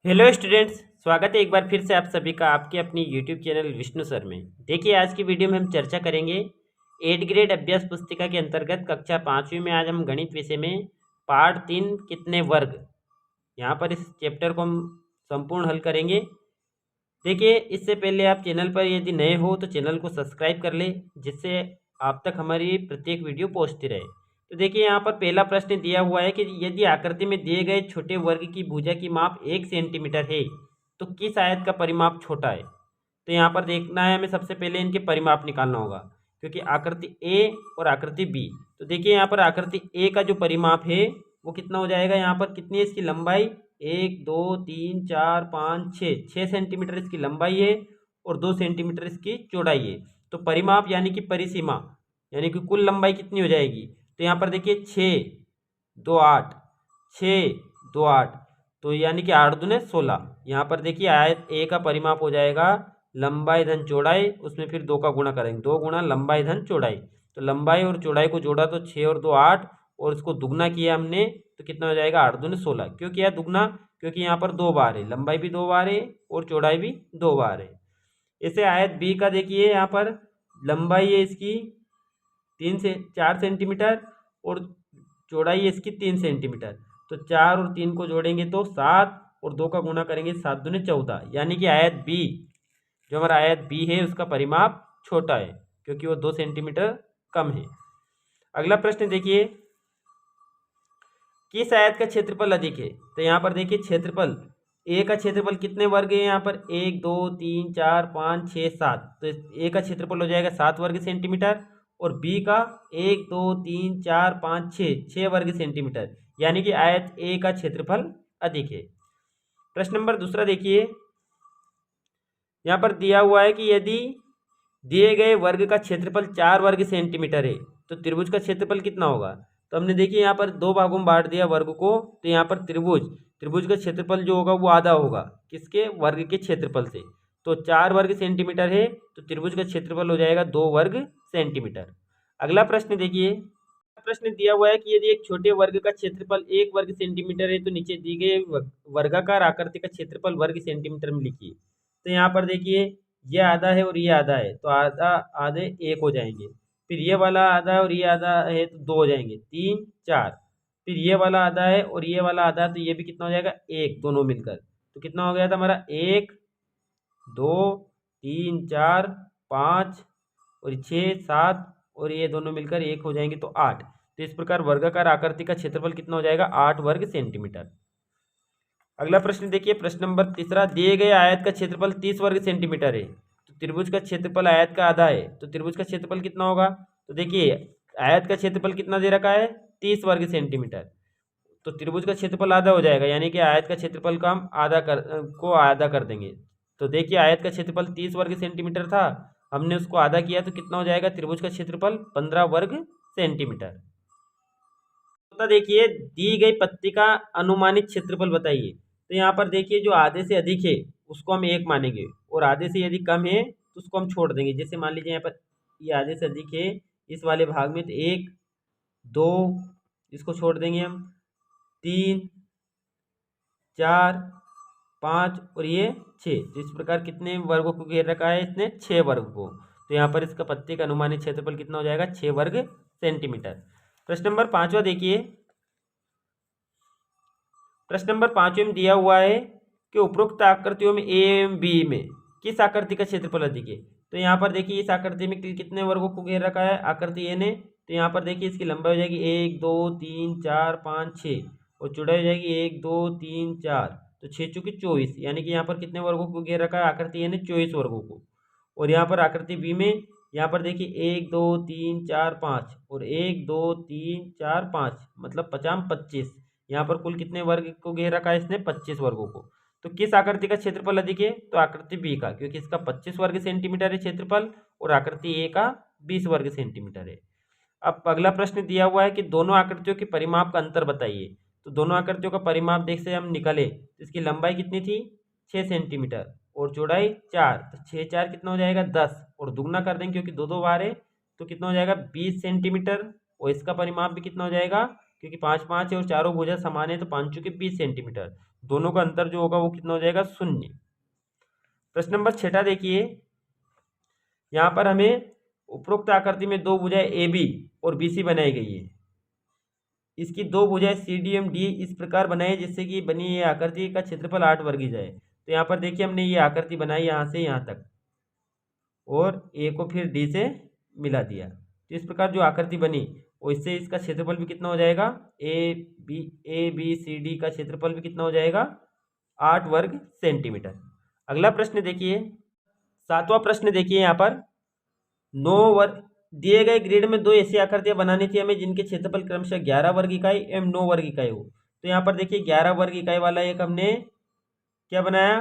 Hello students, स्वागत है एक बार फिर से आप सभी का आपके अपनी यूट्यूब चैनल विष्णु सर में। देखिए, आज की वीडियो में हम चर्चा करेंगे 8 ग्रेड अभ्यास पुस्तिका के अंतर्गत कक्षा 5वीं में। आज हम गणित विषय में पार्ट 3 कितने वर्ग, यहाँ पर इस चैप्टर को हम संपूर्ण हल करेंगे। देखिए, इससे पहले आप चैनल पर यदि नए हो तो चैनल को सब्सक्राइब कर ले, जिससे आप तक हमारी प्रत्येक वीडियो पहुँचती रहे। तो देखिए, यहाँ पर पहला प्रश्न दिया हुआ है कि यदि आकृति में दिए गए छोटे वर्ग की भुजा की माप 1 सेंटीमीटर है तो किस आयत का परिमाप छोटा है। तो यहाँ पर देखना है हमें, सबसे पहले इनके परिमाप निकालना होगा, क्योंकि आकृति ए और आकृति बी। तो देखिए, यहाँ पर आकृति ए का जो परिमाप है वो कितना हो जाएगा। यहाँ पर कितनी है इसकी लंबाई, 1 2 3 4 5 6 6 सेंटीमीटर इसकी लंबाई है और 2 सेंटीमीटर इसकी चौड़ाई है। तो परिमाप यानी कि परिसीमा यानी कि कुल लंबाई कितनी हो जाएगी। तो यहाँ पर देखिए 6 2 8 6 2 8, तो यानी कि 8 दूने 16। यहाँ पर देखिए आयत ए का परिमाप हो जाएगा लंबाई धन चौड़ाई, उसमें फिर 2 का गुणा करेंगे, 2 गुणा लंबाई धन चौड़ाई। तो लंबाई और चौड़ाई को जोड़ा तो 6 और 2 8, और इसको दुगना किया हमने तो कितना हो जाएगा 8 दूने 16। क्यों किया दुगना, क्योंकि यहाँ पर 2 बार है, लंबाई भी 2 बार है और चौड़ाई भी 2 बार है। इसे आयत बी का देखिए, यहाँ पर लंबाई है इसकी 4 सेंटीमीटर और चौड़ाई है इसकी 3 सेंटीमीटर। तो 4 और 3 को जोड़ेंगे तो 7 और 2 का गुणा करेंगे 7 दूने 14, यानी कि आयत बी, जो हमारा आयत बी है उसका परिमाप छोटा है, क्योंकि वो 2 सेंटीमीटर कम है। अगला प्रश्न देखिए, किस आयत का क्षेत्रफल अधिक है। तो यहाँ पर देखिए क्षेत्रफल ए का क्षेत्रफल कितने वर्ग है, यहाँ पर 1 2 3 4 5 6 7, तो ए का क्षेत्रफल हो जाएगा 7 वर्ग सेंटीमीटर और बी का 1 2 3 4 5 6 वर्ग सेंटीमीटर, यानी कि आयत ए का क्षेत्रफल अधिक है। प्रश्न नंबर दूसरा देखिए, यहाँ पर दिया हुआ है कि यदि दिए गए वर्ग का क्षेत्रफल 4 वर्ग सेंटीमीटर है तो त्रिभुज का क्षेत्रफल कितना होगा। तो हमने देखिए यहाँ पर 2 भागों में बांट दिया वर्ग को, तो यहाँ पर त्रिभुज का क्षेत्रफल जो होगा वो आधा होगा किसके, वर्ग के क्षेत्रफल से। तो 4 वर्ग सेंटीमीटर है तो त्रिभुज का क्षेत्रफल हो जाएगा 2 वर्ग सेंटीमीटर। अगला प्रश्न देखिए, प्रश्न दिया हुआ है कि यदि एक छोटे वर्ग का क्षेत्रफल 1 वर्ग सेंटीमीटर है तो नीचे दी गई वर्गाकार आकृति का क्षेत्रफल वर्ग सेंटीमीटर में लिखिए। तो यहाँ पर देखिए ये आधा है और ये आधा है, तो आधा आधे 1 हो जाएंगे, फिर ये वाला आधा है और ये आधा है तो 2 हो जाएंगे, 3 4, फिर ये वाला आधा है और ये वाला आधा है तो ये भी कितना हो जाएगा 1, दोनों मिलकर। तो कितना हो गया था हमारा 1 2 3 4 5 और 6 7 और ये दोनों मिलकर 1 हो जाएंगे तो 8। तो इस प्रकार वर्गाकार आकृति का क्षेत्रफल कितना हो जाएगा 8 वर्ग सेंटीमीटर। अगला प्रश्न देखिए, प्रश्न नंबर तीसरा, दिए गए आयत का क्षेत्रफल 30 वर्ग सेंटीमीटर है तो त्रिभुज का क्षेत्रफल आयत का आधा है, तो त्रिभुज का क्षेत्रफल कितना होगा। तो देखिए आयत का क्षेत्रफल कितना दे रखा है 30 वर्ग सेंटीमीटर, तो त्रिभुज का क्षेत्रफल आधा हो जाएगा, यानी कि आयत का क्षेत्रफल का हम आधा कर देंगे। तो देखिए आयत का क्षेत्रफल 30 वर्ग सेंटीमीटर था, हमने उसको आधा किया तो कितना हो जाएगा त्रिभुज का क्षेत्रफल 15 वर्ग सेंटीमीटर। तो देखिए दी गई पत्ती का अनुमानित क्षेत्रफल बताइए। तो यहाँ पर देखिए जो आधे से अधिक है उसको हम 1 मानेंगे और आधे से यदि कम है तो उसको हम छोड़ देंगे। जैसे मान लीजिए यहाँ पर ये आधे से अधिक है इस वाले भाग में, तो 1 2 इसको छोड़ देंगे हम, 3 4 5 और ये 6। तो इस प्रकार कितने वर्गों को घेर रखा है इसने, 6 वर्ग को। तो यहाँ पर इसका पत्ते का अनुमानित क्षेत्रफल कितना हो जाएगा 6 वर्ग सेंटीमीटर। प्रश्न नंबर 5वां देखिए, प्रश्न नंबर 5वें में दिया हुआ है कि उपरोक्त आकृतियों में ए एवं बी में किस आकृति का क्षेत्रफल अधिक है। तो यहाँ पर देखिए इस आकृति में कितने वर्गों को घेर रखा है आकृति ए ने। तो यहाँ पर देखिए इसकी लंबाई हो जाएगी 1 2 3 4 5 6 और चौड़ाई हो जाएगी 1 2 3 4, तो 6 चौके 24, यानी कि यहाँ पर कितने वर्गों को घेर रखा है आकृति ए ने, 24 वर्गों को। और यहाँ पर आकृति बी में यहाँ पर देखिए 1 2 3 4 5 और 1 2 3 4 5, मतलब 50 25, यहाँ पर कुल कितने वर्ग को घेर रखा है इसने, 25 वर्गों को। तो किस आकृति का क्षेत्रफल अधिक है, तो आकृति बी का, क्योंकि इसका 25 वर्ग सेंटीमीटर है क्षेत्रफल और आकृति ए का 20 वर्ग सेंटीमीटर है। अब अगला प्रश्न दिया हुआ है कि दोनों आकृतियों के परिमाप का अंतर बताइए। तो दोनों आकृतियों का परिमाप देख से हम निकाले तो इसकी लंबाई कितनी थी 6 सेंटीमीटर और चौड़ाई 4, तो 6 4 कितना हो जाएगा 10 और दुगना कर देंगे क्योंकि 2 2 बार है, तो कितना हो जाएगा 20 सेंटीमीटर और इसका परिमाप भी कितना हो जाएगा क्योंकि 5 5 है और चारों भुजा समान है, तो 5 चौके 20 सेंटीमीटर। दोनों का अंतर जो होगा वो कितना हो जाएगा, 0। प्रश्न नंबर 6 देखिए, यहाँ पर हमें उपरोक्त आकृति में दो भुजाएं ए बी और बी सी बनाई गई है। इसकी दो भुजाएं सी डी एम डी इस प्रकार बनाई जिससे कि बनी ये आकृति का क्षेत्रफल 8 वर्ग जाए। तो यहाँ पर देखिए हमने ये आकृति बनाई यहाँ से यहाँ तक और ए को फिर डी से मिला दिया। तो इस प्रकार जो आकृति बनी और इससे इसका क्षेत्रफल भी कितना हो जाएगा, ए बी सी डी का क्षेत्रफल भी कितना हो जाएगा, 8 वर्ग सेंटीमीटर। अगला प्रश्न देखिए, 7वां प्रश्न देखिए, यहाँ पर 9 वर्ग दिए गए ग्रिड में दो ऐसी आकृतियां बनानी थी हमें जिनके क्षेत्रफल क्रमशः 11 वर्ग इकाई एवं 9 वर्ग इकाई हो। तो यहाँ पर देखिए 11 वर्ग इकाई वाला एक हमने क्या बनाया,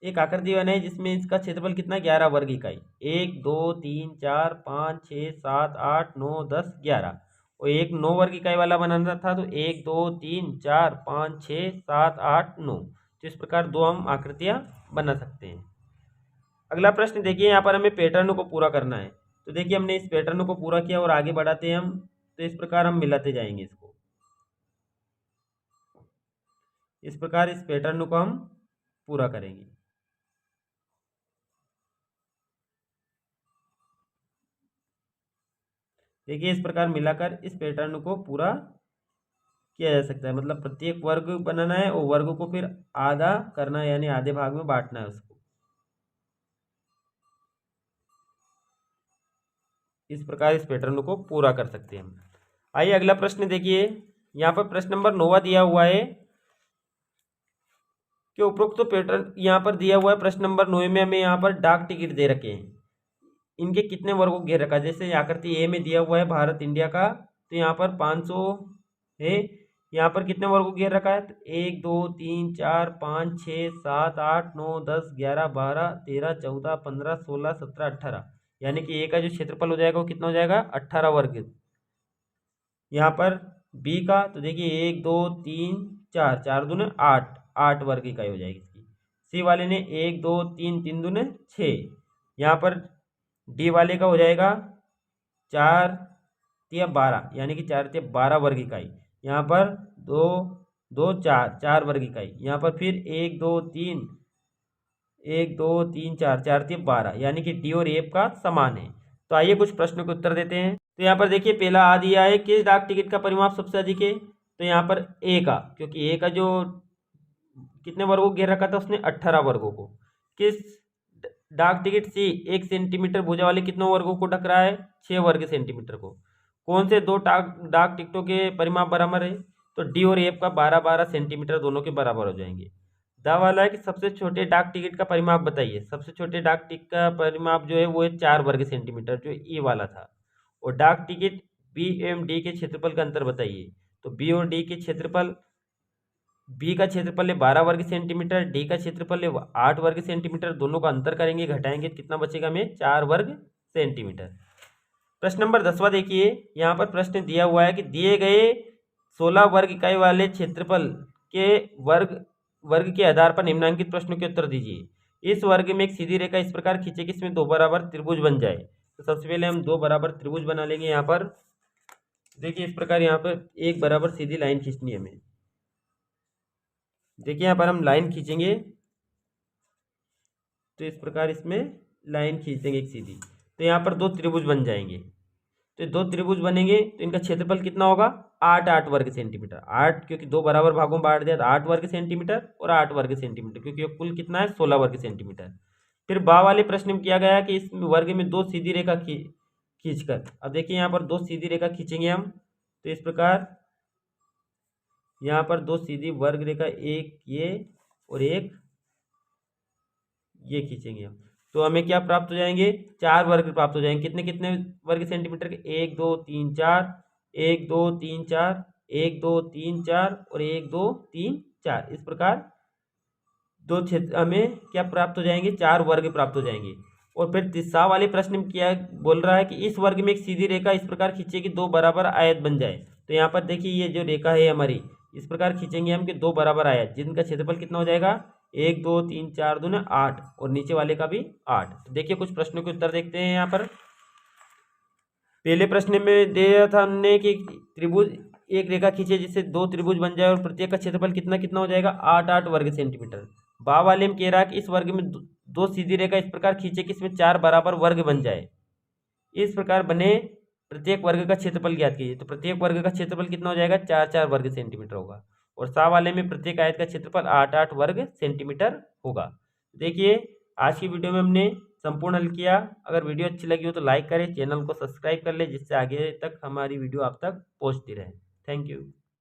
एक आकृति बनाई जिसमें इसका क्षेत्रफल कितना, 11 वर्ग इकाई। 1 2 3 4 5 6 7 8 9 10 11। और एक 9 वर्ग इकाई वाला बनाना था, तो 1 2 3 4 5 6 7 8 9। तो इस प्रकार दो हम आकृतियां बना सकते हैं। अगला प्रश्न देखिए, यहाँ पर हमें पैटर्न को पूरा करना है। तो देखिए हमने इस पैटर्न को पूरा किया और आगे बढ़ाते हैं हम। तो इस प्रकार हम मिलाते जाएंगे इसको, इस प्रकार इस पैटर्न को हम पूरा करेंगे। देखिए इस प्रकार मिलाकर इस पैटर्न को पूरा किया जा सकता है। मतलब प्रत्येक वर्ग बनाना है और वर्ग को फिर आधा करना है, यानी आधे भाग में बांटना है उसको। इस प्रकार इस पैटर्न को पूरा कर सकते हैं हम। आइए अगला प्रश्न देखिए, यहाँ पर प्रश्न नंबर 9 दिया हुआ है कि उपरोक्त तो पैटर्न यहाँ पर दिया हुआ है। प्रश्न नंबर 9 में हमें यहाँ पर डाक टिकट दे रखे हैं, इनके कितने वर्गों को घेर रखा है। जैसे आकृति ए में दिया हुआ है भारत इंडिया का, तो यहाँ पर 500 है। यहाँ पर कितने वर्गों को घेर रखा है, 1 2 3 4 5 6 7 8 9 10 11 12 13 14 15 16 17 18, यानी कि ए का जो क्षेत्रफल हो जाएगा वो कितना हो जाएगा, 18 वर्ग। यहाँ पर बी का तो देखिए 1 2 3 4 4 दूने 8 8 वर्ग इकाई हो जाएगी इसकी। सी वाले ने 1 2 3 3 दूने 6। यहाँ पर डी वाले का हो जाएगा 4 या 12, यानी कि 4 या 12 वर्ग इकाई। यहाँ पर 2 2 4 4 वर्ग इकाई। यहाँ पर फिर 1 2 3 1 2 3 4 4 या 12, यानी कि डी और एफ का समान है। तो आइए कुछ प्रश्नों के उत्तर देते हैं। तो यहाँ पर देखिए पहला आ दिया है, किस डाक टिकट का परिमाप सबसे अधिक है। तो यहाँ पर ए का, क्योंकि ए का जो कितने वर्गों को घेर रखा था उसने, 18 वर्गों को। किस डाक टिकट सी 1 सेंटीमीटर भुजा वाले कितनों वर्गों को ढक रहा है, 6 वर्ग सेंटीमीटर को। कौन से दो डाक टिकटों के परिमाप बराबर है, तो डी और एफ का 12 12 सेंटीमीटर दोनों के बराबर हो जाएंगे। दा वाला है कि सबसे छोटे डाक टिकट का परिमाप बताइए। सबसे छोटे डाक टिकट का परिमाप जो है वो है 4 वर्ग सेंटीमीटर, जो ई वाला था। और डाक टिकट बी एवं डी के क्षेत्रफल का अंतर बताइए। तो बी और डी के क्षेत्रफल, बी का क्षेत्रफल है 12 वर्ग सेंटीमीटर, डी का क्षेत्रफल है 8 वर्ग सेंटीमीटर। दोनों का अंतर करेंगे, घटाएंगे, कितना बचेगा हमें, 4 वर्ग सेंटीमीटर। प्रश्न नंबर 10वां देखिए, यहाँ पर प्रश्न दिया हुआ है कि दिए गए 16 वर्ग इकाई वाले क्षेत्रफल के वर्ग के आधार पर निम्नलिखित प्रश्नों के उत्तर दीजिए। इस वर्ग में एक सीधी रेखा इस प्रकार खींचे कि इसमें दो बराबर त्रिभुज बन जाए। तो सबसे पहले हम दो बराबर त्रिभुज बना लेंगे। यहाँ पर देखिए इस प्रकार यहाँ पर एक बराबर सीधी लाइन खींचनी है हमें। देखिए यहाँ पर हम लाइन खींचेंगे, तो इस प्रकार इसमें लाइन खींच देंगे एक सीधी, तो यहाँ पर दो त्रिभुज बन जाएंगे। तो दो त्रिभुज बनेंगे तो इनका क्षेत्रफल कितना होगा, 8 8 वर्ग सेंटीमीटर। 8 क्योंकि दो बराबर भागों में बांट दिया तो 8 वर्ग सेंटीमीटर और 8 वर्ग सेंटीमीटर, क्योंकि कुल कितना है, 16 वर्ग सेंटीमीटर। फिर बा वाले प्रश्न में किया गया कि इस वर्ग में दो सीधी रेखा खींचकर, अब देखिए यहाँ पर दो सीधी रेखा खींचेंगे हम। तो इस प्रकार यहाँ पर दो सीधी वर्ग रेखा, एक ये और एक ये खींचेंगे हम, तो हमें क्या प्राप्त हो जाएंगे, 4 वर्ग प्राप्त हो जाएंगे। कितने कितने वर्ग सेंटीमीटर के, 1 2 3 4, 1 2 3 4, 1 2 3 4 और 1 2 3 4। इस प्रकार दो क्षेत्र हमें क्या प्राप्त हो जाएंगे, 4 वर्ग प्राप्त हो जाएंगे। और फिर तीसरा वाले प्रश्न में क्या बोल रहा है कि इस वर्ग में एक सीधी रेखा इस प्रकार खींचे कि दो बराबर आयत बन जाए। तो यहाँ पर देखिए ये जो रेखा है हमारी, इस प्रकार खींचेंगे हम कि दो बराबर आयत, जिनका क्षेत्रफल कितना हो जाएगा, 1 2 3 4 दूने 8 और नीचे वाले का भी 8। तो देखिए कुछ प्रश्नों के उत्तर देखते हैं। यहाँ पर पहले प्रश्न में दिया था हमने कि त्रिभुज एक रेखा खींचे जिससे दो त्रिभुज बन जाए और प्रत्येक का क्षेत्रफल कितना कितना हो जाएगा 8 वर्ग सेंटीमीटर। बा वाले में कह रहा है कि इस वर्ग में दो सीधी रेखा इस प्रकार खींचे कि इसमें 4 बराबर वर्ग बन जाए। इस प्रकार बने प्रत्येक वर्ग का क्षेत्रफल ज्ञात कीजिए। तो प्रत्येक वर्ग का क्षेत्रफल कितना हो जाएगा 4 वर्ग सेंटीमीटर होगा। और सा वाले में प्रत्येक आयत का क्षेत्रफल 8 वर्ग सेंटीमीटर होगा। देखिए आज की वीडियो में हमने संपूर्ण हल किया। अगर वीडियो अच्छी लगी हो तो लाइक करें, चैनल को सब्सक्राइब कर ले जिससे आगे तक हमारी वीडियो आप तक पहुंचती रहे। Thank you.